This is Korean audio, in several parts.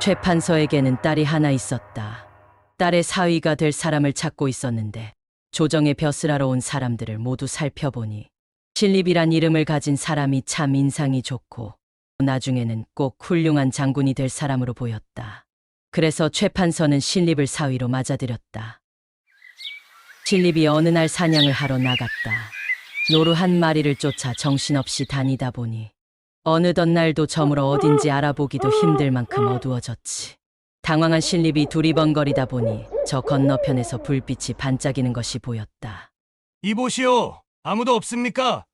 최 판서에게는 딸이 하나 있었다. 딸의 사위가 될 사람을 찾고 있었는데 조정의 벼슬 하러 온 사람들을 모두 살펴보니 신립이란 이름을 가진 사람이 참 인상이 좋고 나중에는 꼭 훌륭한 장군이 될 사람으로 보였다. 그래서 최 판서는 신립을 사위로 맞아들였다. 신립이 어느 날 사냥을 하러 나갔다. 노루 한 마리를 쫓아 정신없이 다니다 보니 어느덧 날도 저물어 어딘지 알아보기도 힘들 만큼 어두워졌지. 당황한 신립이 두리번거리다 보니 저 건너편에서 불빛이 반짝이는 것이 보였다. 이보시오, 아무도 없습니까?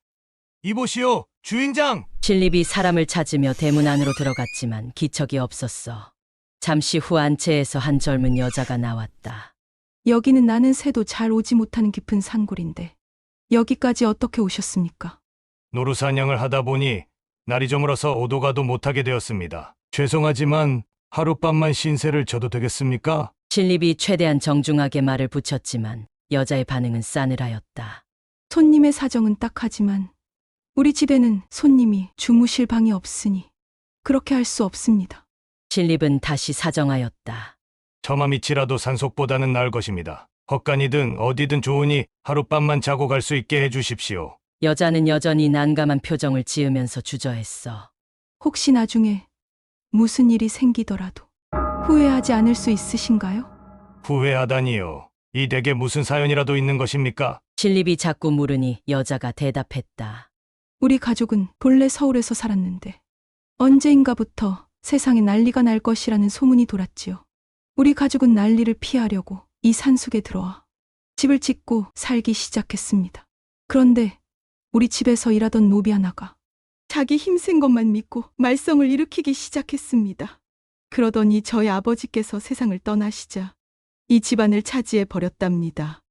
이보시오, 주인장! 신립이 사람을 찾으며 대문 안으로 들어갔지만 기척이 없었어. 잠시 후 안채에서 한 젊은 여자가 나왔다. 여기는 나는 새도 잘 오지 못하는 깊은 산골인데 여기까지 어떻게 오셨습니까? 노루 사냥을 하다 보니 날이 저물어서 오도 가도 못하게 되었습니다. 죄송하지만 하룻밤만 신세를 져도 되겠습니까? 신립이 최대한 정중하게 말을 붙였지만 여자의 반응은 싸늘하였다. 손님의 사정은 딱하지만 우리 집에는 손님이 주무실 방이 없으니 그렇게 할 수 없습니다. 신립은 다시 사정하였다. 저마 밑이라도 산속보다는 나을 것입니다. 헛간이든 어디든 좋으니 하룻밤만 자고 갈 수 있게 해주십시오. 여자는 여전히 난감한 표정을 지으면서 주저했어. 혹시 나중에 무슨 일이 생기더라도 후회하지 않을 수 있으신가요? 후회하다니요. 이 댁에 무슨 사연이라도 있는 것입니까? 신립이 자꾸 물으니 여자가 대답했다. 우리 가족은 본래 서울에서 살았는데 언제인가부터 세상에 난리가 날 것이라는 소문이 돌았지요. 우리 가족은 난리를 피하려고 이 산속에 들어와 집을 짓고 살기 시작했습니다. 그런데 우리 집에서 일하던 노비 하나가 자기 힘센 것만 믿고 말썽을 일으키기 시작했습니다. 그러더니 저희 아버지께서 세상을 떠나시자 이 집안을 차지해 버렸답니다.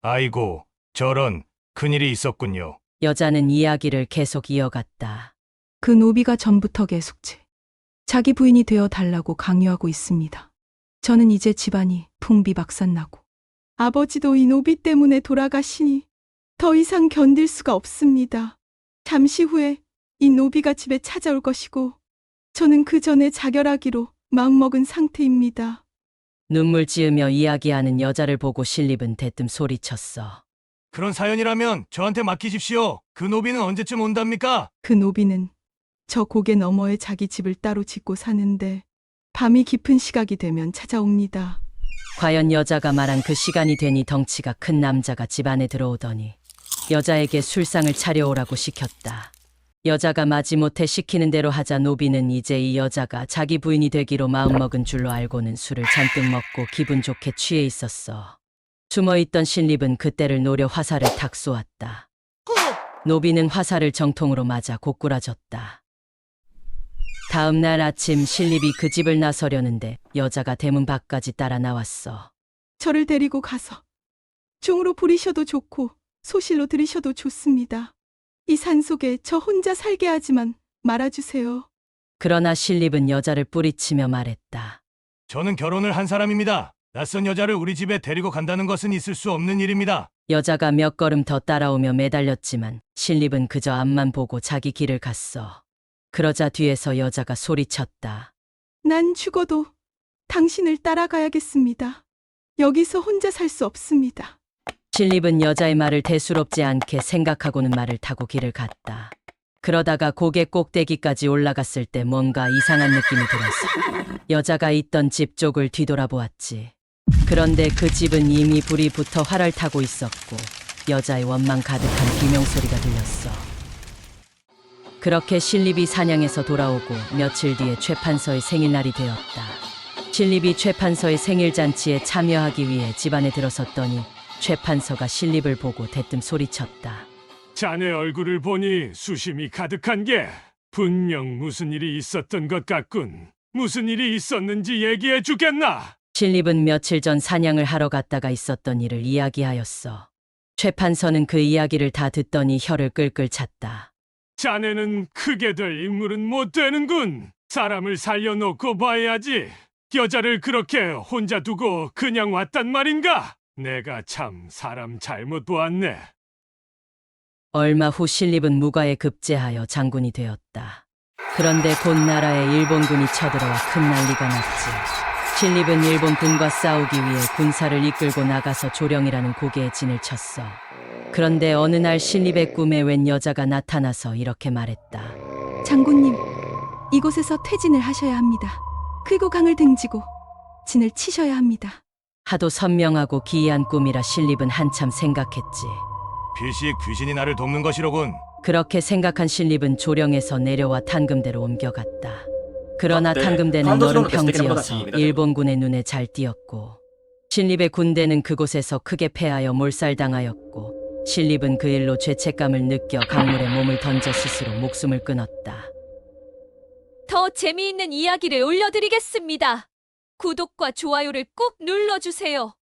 아이고, 저런 큰일이 있었군요. 여자는 이야기를 계속 이어갔다. 그 노비가 전부터 계속제 자기 부인이 되어 달라고 강요하고 있습니다. 저는 이제 집안이 풍비박산나고 아버지도 이 노비 때문에 돌아가시니 더 이상 견딜 수가 없습니다. 잠시 후에 이 노비가 집에 찾아올 것이고 저는 그 전에 자결하기로 마음먹은 상태입니다. 눈물 지으며 이야기하는 여자를 보고 신립은 대뜸 소리쳤어. 그런 사연이라면 저한테 맡기십시오. 그 노비는 언제쯤 온답니까? 그 노비는 저 고개 너머에 자기 집을 따로 짓고 사는데 밤이 깊은 시각이 되면 찾아옵니다. 과연 여자가 말한 그 시간이 되니 덩치가 큰 남자가 집 안에 들어오더니 여자에게 술상을 차려오라고 시켰다. 여자가 마지못해 시키는 대로 하자 노비는 이제 이 여자가 자기 부인이 되기로 마음먹은 줄로 알고는 술을 잔뜩 먹고 기분 좋게 취해 있었어. 숨어있던 신립은 그때를 노려 화살을 탁 쏘았다. 노비는 화살을 정통으로 맞아 고꾸라졌다. 다음 날 아침 신립이 그 집을 나서려는데 여자가 대문 밖까지 따라 나왔어. 저를 데리고 가서 종으로 부리셔도 좋고 소실로 들이셔도 좋습니다. 이 산속에 저 혼자 살게 하지만 말아주세요. 그러나 신립은 여자를 뿌리치며 말했다. 저는 결혼을 한 사람입니다. 낯선 여자를 우리 집에 데리고 간다는 것은 있을 수 없는 일입니다. 여자가 몇 걸음 더 따라오며 매달렸지만 신립은 그저 앞만 보고 자기 길을 갔어. 그러자 뒤에서 여자가 소리쳤다. 난 죽어도 당신을 따라가야겠습니다. 여기서 혼자 살 수 없습니다. 신립은 여자의 말을 대수롭지 않게 생각하고는 말을 타고 길을 갔다. 그러다가 고개 꼭대기까지 올라갔을 때 뭔가 이상한 느낌이 들었어. 여자가 있던 집 쪽을 뒤돌아보았지. 그런데 그 집은 이미 불이 붙어 활을 타고 있었고 여자의 원망 가득한 비명소리가 들렸어. 그렇게 신립이 사냥에서 돌아오고 며칠 뒤에 최 판서의 생일날이 되었다. 신립이 최 판서의 생일잔치에 참여하기 위해 집안에 들어섰더니 최 판서가 신립을 보고 대뜸 소리쳤다. 자네 얼굴을 보니 수심이 가득한 게 분명 무슨 일이 있었던 것 같군. 무슨 일이 있었는지 얘기해 주겠나? 신립은 며칠 전 사냥을 하러 갔다가 있었던 일을 이야기하였어. 최 판서는 그 이야기를 다 듣더니 혀를 끌끌 찼다. 자네는 크게 될 인물은 못 되는군. 사람을 살려놓고 봐야지. 여자를 그렇게 혼자 두고 그냥 왔단 말인가? 내가 참 사람 잘못 보았네. 얼마 후 신립은 무과에 급제하여 장군이 되었다. 그런데 곧 나라에 일본군이 쳐들어와 큰 난리가 났지. 신립은 일본군과 싸우기 위해 군사를 이끌고 나가서 조령이라는 고개에 진을 쳤어. 그런데 어느 날 신립의 꿈에 웬 여자가 나타나서 이렇게 말했다. 장군님, 이곳에서 퇴진을 하셔야 합니다. 그리고 강을 등지고 진을 치셔야 합니다. 하도 선명하고 기이한 꿈이라 신립은 한참 생각했지. 필시 귀신이 나를 돕는 것이로군. 그렇게 생각한 신립은 조령에서 내려와 탄금대로 옮겨갔다. 그러나 네, 탄금대는 감독으로 너른 베스트게 평지여서 한번 일본군의 눈에 잘 띄었고 신립의 군대는 그곳에서 크게 패하여 몰살당하였고 신립은 그 일로 죄책감을 느껴 강물에 몸을 던져 스스로 목숨을 끊었다. 더 재미있는 이야기를 올려드리겠습니다. 구독과 좋아요를 꾹 눌러주세요.